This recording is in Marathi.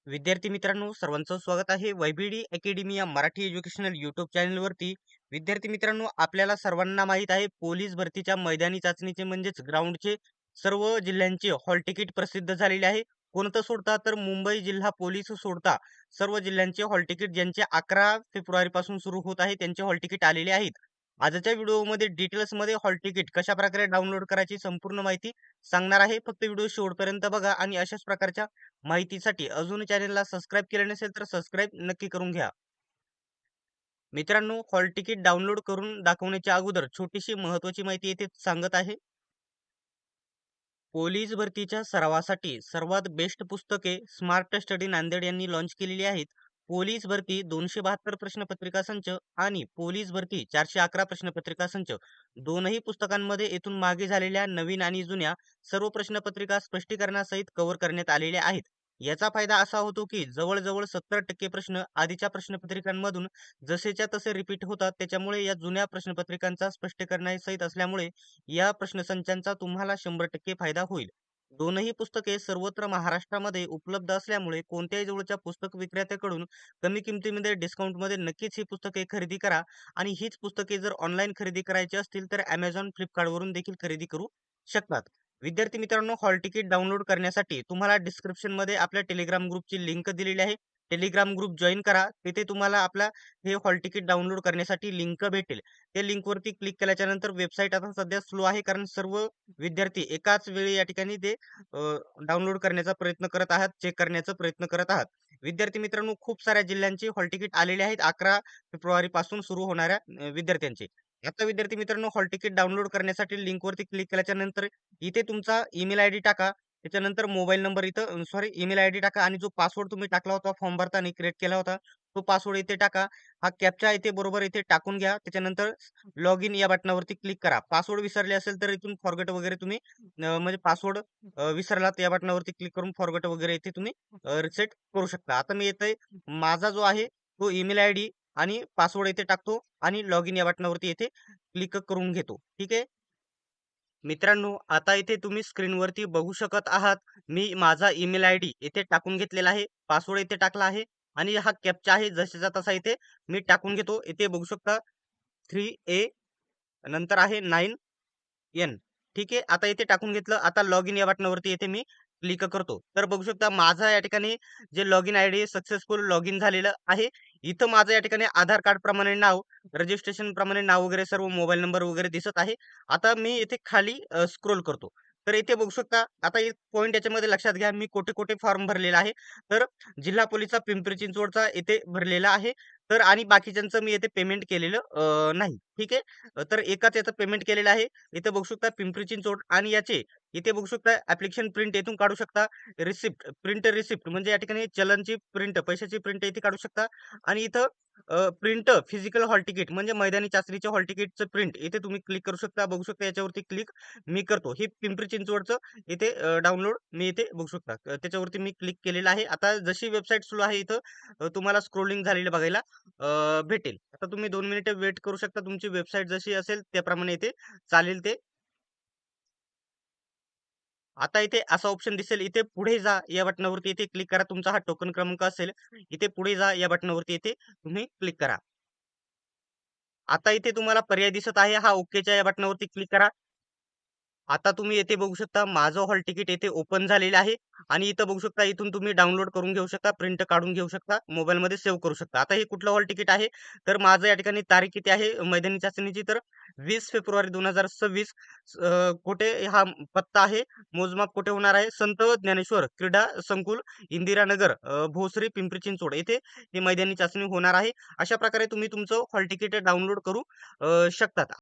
विद्यार्थी मित्रांनो, सर्वांचं स्वागत आहे YBD अकॅडमी या मराठी एज्युकेशनल यूट्यूब चॅनलवरती. विद्यार्थी मित्रांनो, आपल्याला सर्वांना माहीत आहे पोलीस भरतीच्या मैदानी चाचणीचे म्हणजेच ग्राउंडचे सर्व जिल्ह्यांचे हॉल तिकीट प्रसिद्ध झालेले आहे. कोणतं सोडता तर मुंबई जिल्हा पोलीस सोडता सर्व जिल्ह्यांचे हॉल तिकीट ज्यांचे 11 फेब्रुवारी पासून सुरू होत आहे त्यांचे हॉल तिकीट आलेले आहेत. आजच्या व्हिडिओमध्ये डिटेल्समध्ये हॉल तिकीट कशाप्रकारे डाउनलोड करायची संपूर्ण माहिती सांगणार आहे. फक्त व्हिडिओ शेवटपर्यंत बघा आणि अशाच प्रकारच्या माहितीसाठी अजून चॅनेलला सबस्क्राईब केले नसेल तर सबस्क्राईब नक्की करून घ्या. मित्रांनो, हॉल तिकीट डाउनलोड करून दाखवण्याच्या अगोदर छोटीशी महत्त्वाची माहिती येथे सांगत आहे. पोलीस भरतीच्या सरावासाठी सर्वात बेस्ट पुस्तके स्मार्ट स्टडी नांदेड यांनी लॉन्च केलेली आहेत. पोलीस भरती 272 प्रश्नपत्रिका संच आणि पोलीस भरती 411 प्रश्नपत्रिका संच दोनही पुस्तकांमध्ये येथून मागे झालेल्या नवीन आणि जुन्या सर्व प्रश्नपत्रिका स्पष्टीकरणासहित कव्हर करण्यात आलेल्या आहेत. याचा फायदा असा होतो की जवळजवळ 70% प्रश्न आधीच्या प्रश्नपत्रिकांमधून जसेच्या तसे रिपीट होतात. त्याच्यामुळे या जुन्या प्रश्नपत्रिकांचा स्पष्टीकरणासहित असल्यामुळे या प्रश्नसंचांचा तुम्हाला 100% फायदा होईल. दोनही पुस्तके सर्वत्र महाराष्ट्रामध्ये उपलब्ध असल्यामुळे कोणत्याही जवळच्या पुस्तक विक्रेत्याकडून कमी किमतीमध्ये डिस्काउंटमध्ये नक्कीच ही पुस्तके खरेदी करा. आणि हीच पुस्तके जर ऑनलाईन खरेदी करायची असतील तर Amazon, Flipkartवरून देखील खरेदी करू शकतात. विद्यार्थी मित्रांनो, हॉल तिकीट डाउनलोड करण्यासाठी तुम्हाला डिस्क्रिप्शनमध्ये आपल्या टेलिग्राम ग्रुपची लिंक दिलेली आहे. टेलिग्राम ग्रुप जॉइन करा. तिथे तुम्हाला आपला हे हॉल तिकीट डाउनलोड करण्यासाठी लिंक भेटेल. त्या लिंकवरती क्लिक केल्याच्या नंतर वेबसाईट आता सध्या स्लो आहे कारण सर्व विद्यार्थी एकाच वेळी या ठिकाणी ते डाउनलोड करण्याचा प्रयत्न करत आहात, चेक करण्याचा प्रयत्न करत आहात. विद्यार्थी मित्रांनो, खूप साऱ्या जिल्ह्यांचे हॉल तिकीट आलेले आहेत 11 फेब्रुवारी पासून सुरू होणाऱ्या विद्यार्थ्यांचे. आता विद्यार्थी मित्रांनो, हॉल तिकीट डाउनलोड करण्यासाठी लिंकवरती क्लिक केल्याच्या नंतर इथे तुमचा ईमेल आयडी टाका. त्याच्यानंतर मोबाईल नंबर इथं ईमेल आयडी टाका आणि जो पासवर्ड तुम्ही टाकला होता फॉर्म भरताना क्रिएट केला होता, तो पासवर्ड इथे टाका. हा कॅप्चा इथे बरोबर इथे टाकून घ्या. त्याच्यानंतर लॉग इन या बटनावरती क्लिक करा. पासवर्ड विसरले असेल तर इथून फॉरगेट वगैरे तुम्ही म्हणजे पासवर्ड विसरलात या बटनावरती क्लिक करून फॉरगेट वगैरे इथे तुम्ही रिसेट करू शकता. आता मी इथे माझा जो आहे तो ईमेल आयडी आणि पासवर्ड इथे टाकतो आणि लॉग इन या बटनावरती इथे क्लिक करून घेतो. ठीक आहे. मित्रांनो, आता इथे तुम्ही स्क्रीनवरती बघू शकत आहात. मी माझा ईमेल आयडी इथे टाकून घेतलेला आहे. पासवर्ड इथे टाकला आहे आणि हा कॅप्चा आहे जसाचा तसा इथे मी टाकून घेतो. इथे बघू शकता 3A नंतर आहे 9N. ठीक आहे. आता इथे टाकून घेतलं. आता लॉग इन या बटनावरती इथे मी क्लिक करतो. तर बघू शकता माझा या ठिकाणी जे log in ID successful log in झालेलं आहे. इथं माझं या ठिकाणी आधार कार्ड प्रमाणे नाव, रजिस्ट्रेशन प्रमाणे नाव वगैरे सर्व मोबाईल नंबर वगैरे दिसत आहे. आता मी इथे खाली स्क्रोल करतो. तर इथे बघू शकता आता एक पॉइंट याच्यामध्ये लक्षात घ्या मी कोठे-कोठे फॉर्म भरलेला आहे. तर जिल्हा पोलिसचा पिंपरी चिंचवडचा इथे भरलेला आहे. तर आणि बाकीच्यांचं मी इथे पेमेंट केलेलं नाही. ठीक आहे. तर एकाच याचं पेमेंट केलेलं आहे. इथे बघू शकता पिंपरी चिंचवड आणि याचे इथे बघू शकता ॲप्लिकेशन प्रिंट येथून काढू शकता. रिसिप्ट, प्रिंट रिसिप्ट म्हणजे या ठिकाणी चलनची प्रिंट, पैशाची प्रिंट इथे काढू शकता आणि इथं प्रिंट फिजिकल हॉल तिकीट म्हणजे मैदानी चाचणीच्या हॉल तिकीटचं प्रिंट इथे तुम्ही क्लिक करू शकता. बघू शकता याच्यावरती क्लिक मी करतो. हे पिंपरी चिंचवडचं इथे डाउनलोड मी इथे बघू शकता. त्याच्यावरती मी क्लिक केलेलं आहे. आता जशी वेबसाईट सुरू आहे इथं तुम्हाला स्क्रोलिंग झालेलं बघायला भेटेल. आता तुम्ही 2 मिनिटे वेट करू शकता. तुमची वेबसाईट जशी असेल त्याप्रमाणे इथे चालेल ते. आता इथे असा ऑप्शन दिसेल इथे पुढे जा या बटनावरती इथे क्लिक करा. तुमचा हा टोकन क्रमांक असेल. इथे पुढे जा या बटनावरती इथे तुम्ही क्लिक करा. आता इथे तुम्हाला पर्याय दिसत आहे. हा ओकेच्या या बटनावरती क्लिक करा. आता तुम्ही येथे बघू शकता माझं हॉल तिकीट येथे ओपन झालेलं आहे आणि इथं बघू शकता इथून तुम्ही डाउनलोड करून घेऊ शकता, प्रिंट काढून घेऊ शकता, मोबाईलमध्ये सेव्ह करू शकता. आता हे कुठलं हॉल तिकीट आहे? तर माझं या ठिकाणी तारीख किती आहे मैदानी चाचणीची तर 20 फेब्रुवारी 2026 कुठे हा पत्ता आहे, मोजमाप कुठे होणार आहे? संत ज्ञानेश्वर क्रीडा संकुल, इंदिरानगर, भोसरी, पिंपरी चिंचवड येथे ही मैदानी चाचणी होणार आहे. अशा प्रकारे तुम्ही तुमचं हॉल तिकीट डाउनलोड करू शकतात.